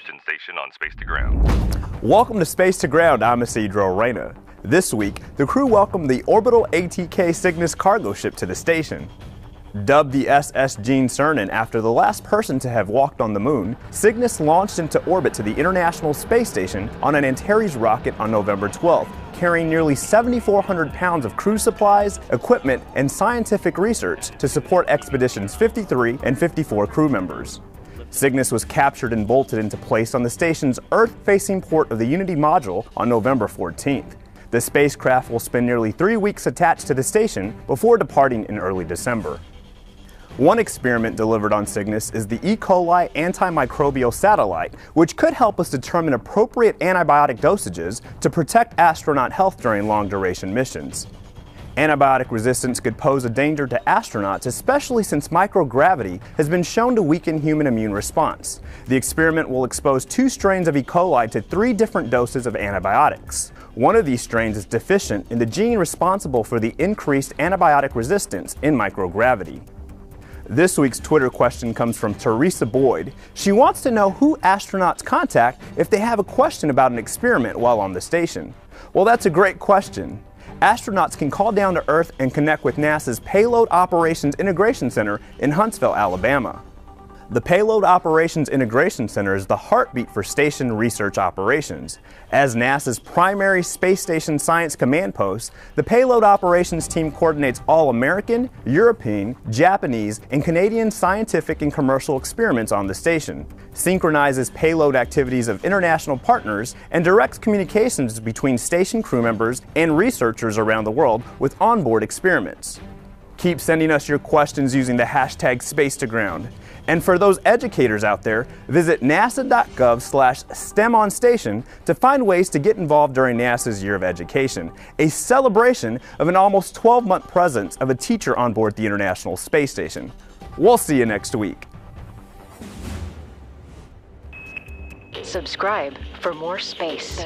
Mission Station on Space to Ground. Welcome to Space to Ground. I'm Isidro Reyna. This week, the crew welcomed the orbital ATK Cygnus cargo ship to the station. Dubbed the SS Gene Cernan after the last person to have walked on the moon, Cygnus launched into orbit to the International Space Station on an Antares rocket on November 12th, carrying nearly 7,400 pounds of crew supplies, equipment, and scientific research to support Expeditions 53 and 54 crew members. Cygnus was captured and bolted into place on the station's Earth-facing port of the Unity module on November 14th. The spacecraft will spend nearly 3 weeks attached to the station before departing in early December. One experiment delivered on Cygnus is the E. coli antimicrobial satellite, which could help us determine appropriate antibiotic dosages to protect astronaut health during long-duration missions. Antibiotic resistance could pose a danger to astronauts, especially since microgravity has been shown to weaken human immune response. The experiment will expose 2 strains of E. coli to 3 different doses of antibiotics. One of these strains is deficient in the gene responsible for the increased antibiotic resistance in microgravity. This week's Twitter question comes from Teresa Boyd. She wants to know who astronauts contact if they have a question about an experiment while on the station. Well, that's a great question. Astronauts can call down to Earth and connect with NASA's Payload Operations Integration Center in Huntsville, Alabama. The Payload Operations Integration Center is the heartbeat for station research operations. As NASA's primary space station science command post, the Payload Operations team coordinates all American, European, Japanese, and Canadian scientific and commercial experiments on the station, synchronizes payload activities of international partners, and directs communications between station crew members and researchers around the world with onboard experiments. Keep sending us your questions using the hashtag #SpaceToGround. And for those educators out there, visit nasa.gov/STEMOnStation to find ways to get involved during NASA's Year of Education, a celebration of an almost 12-month presence of a teacher on board the International Space Station. We'll see you next week. Subscribe for more space.